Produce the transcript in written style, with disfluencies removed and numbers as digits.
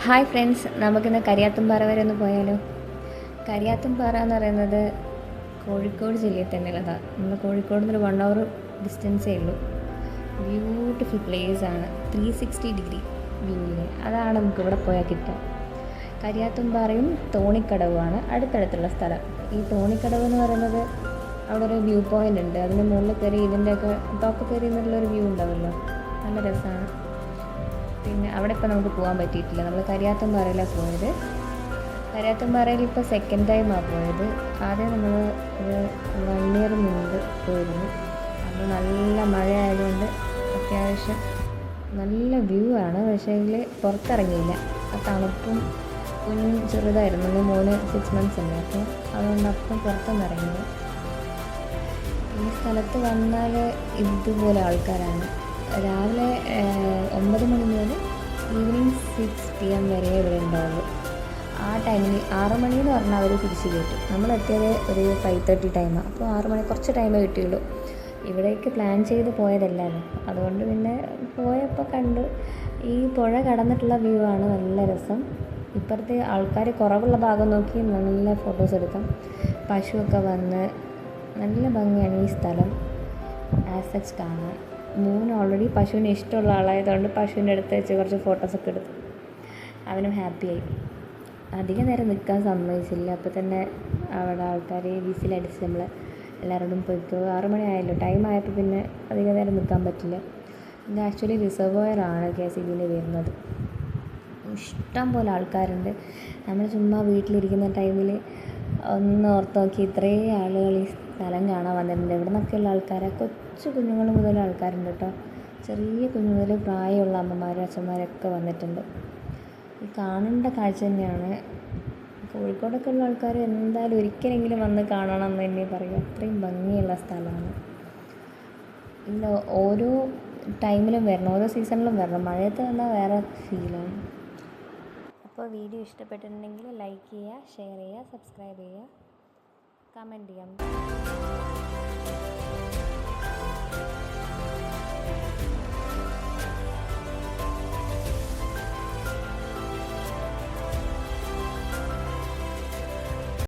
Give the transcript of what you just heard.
Hi friends, നമുക്കിന്ന് കരിയാത്തുംപാറ വരെ ഒന്ന് പോയാലോ? കരിയാത്തുംപാറ എന്ന് പറയുന്നത് കോഴിക്കോട് ജില്ലയിൽ തന്നെയുള്ളതാണ്. നമ്മൾ കോഴിക്കോട് നിന്നൊരു 1 hour ഡിസ്റ്റൻസേ ഉള്ളൂ. ബ്യൂട്ടിഫുൾ പ്ലേസ് ആണ്. 360 ഡിഗ്രി വ്യൂവിൽ അതാണ് നമുക്കിവിടെ പോയാൽ കിട്ടുക. കരിയാത്തുംപാറയും തോണിക്കടവുമാണ് അടുത്തടുത്തുള്ള സ്ഥലം. ഈ തോണിക്കടവ് എന്ന് പറയുന്നത് അവിടെ ഒരു വ്യൂ പോയിൻ്റ് ഉണ്ട്. അതിന് മുകളിൽ കയറി ഇതിൻ്റെയൊക്കെ ടോപ്പ് കയറി എന്നുള്ളൊരു വ്യൂ ഉണ്ടാവുമല്ലോ, നല്ല രസമാണ്. പിന്നെ അവിടെ ഇപ്പോൾ നമുക്ക് പോകാൻ പറ്റിയിട്ടില്ല. നമ്മൾ കരിയാത്തുംപാറയിലാണ് പോയത്. കരിയാത്തുംപാറയിൽ ഇപ്പോൾ സെക്കൻഡ് ടൈമാണ് പോയത്. ആദ്യം നമ്മൾ ഒരു 1 year മുൻപ് പോയിരുന്നു. അന്ന് നല്ല മഴ ആയതുകൊണ്ട് അത്യാവശ്യം നല്ല വ്യൂ ആണ്. പക്ഷേ എങ്കിൽ പുറത്തിറങ്ങിയില്ല. ആ തണുപ്പും ചെറുതായിരുന്നു. എൻ്റെ മോന് 6 months ഉണ്ട്. അപ്പോൾ അതുകൊണ്ട് അപ്പം പുറത്തൊന്നും ഇറങ്ങിയില്ല. ഈ സ്ഥലത്ത് വന്നാൽ ഇതുപോലെ ആൾക്കാരാണ്. രാവിലെ 9 മണി മുതൽ ഈവനിങ് 6 PM വരെ ഇവിടെ ഉണ്ടാവുള്ളൂ. ആ ടൈമിൽ 6 മണി എന്ന് പറഞ്ഞാൽ അവർ തിരിച്ച് കയറ്റും. നമ്മളെത്തിയത് ഒരു 5:30 ടൈമാണ്. അപ്പോൾ 6 മണി കുറച്ച് ടൈമേ കിട്ടിയുള്ളൂ. ഇവിടേക്ക് പ്ലാൻ ചെയ്ത് പോയതല്ലായിരുന്നു. അതുകൊണ്ട് പിന്നെ പോയപ്പോൾ കണ്ടു. ഈ പുഴ കടന്നിട്ടുള്ള വ്യൂ ആണ് നല്ല രസം. ഇപ്പുറത്തെ ആൾക്കാർ കുറവുള്ള ഭാഗം നോക്കി നല്ല ഫോട്ടോസ് എടുക്കാം. പശുവൊക്കെ വന്ന് നല്ല ഭംഗിയാണ് ഈ സ്ഥലം ആസ് സച്ച് കാണാൻ. മോൻ ഓൾറെഡി പശുവിന് ഇഷ്ടമുള്ള ആളായതുകൊണ്ട് പശുവിൻ്റെ അടുത്ത് വെച്ച് കുറച്ച് ഫോട്ടോസൊക്കെ എടുത്തു. അവനും ഹാപ്പിയായി. അധികം നേരം നിൽക്കാൻ സമ്മതിച്ചില്ല. അപ്പോൾ തന്നെ അവിടെ ആൾക്കാർ വിസിലടിച്ച് നമ്മൾ എല്ലാവരോടും പോയിക്കോ. 6 മണി ആയല്ലോ. ടൈം ആയപ്പോൾ പിന്നെ അധികം നേരം നിൽക്കാൻ പറ്റില്ല. ഇത് ആക്ച്വലി റിസർവോയറാണ് KCBയിൽ വരുന്നത്. ഇഷ്ടം പോലെ ആൾക്കാരുണ്ട്. നമ്മൾ ചുമ്മാ വീട്ടിലിരിക്കുന്ന ടൈമിൽ ഒന്ന് ഓർത്ത് നോക്കി ഇത്രയും ആളുകൾ ഈ സ്ഥലം കാണാൻ വന്നിട്ടുണ്ട്. ഇവിടെ നിന്നൊക്കെയുള്ള ആൾക്കാരെ കൊച്ചു കുഞ്ഞുങ്ങൾ മുതൽ ആൾക്കാരുണ്ട് കേട്ടോ. ചെറിയ കുഞ്ഞു മുതൽ പ്രായമുള്ള അമ്മമാരും അച്ഛന്മാരൊക്കെ വന്നിട്ടുണ്ട്. ഈ കാണേണ്ട കാഴ്ച തന്നെയാണ്. കോഴിക്കോടൊക്കെ ഉള്ള ആൾക്കാർ എന്തായാലും ഒരിക്കലെങ്കിലും വന്ന് കാണണം എന്ന് തന്നെ പറയും. അത്രയും ഭംഗിയുള്ള സ്ഥലമാണ്. ഇല്ല, ഓരോ ടൈമിലും വരണം, ഓരോ സീസണിലും വരണം. മഴയത്ത് വന്നാൽ വേറെ ഫീലാണ്. അപ്പോൾ വീഡിയോ ഇഷ്ടപ്പെട്ടിട്ടുണ്ടെങ്കിൽ ലൈക്ക് ചെയ്യുക, ഷെയർ ചെയ്യുക, സബ്സ്ക്രൈബ് ചെയ്യുക, കമൻറ്റ് ചെയ്യാം.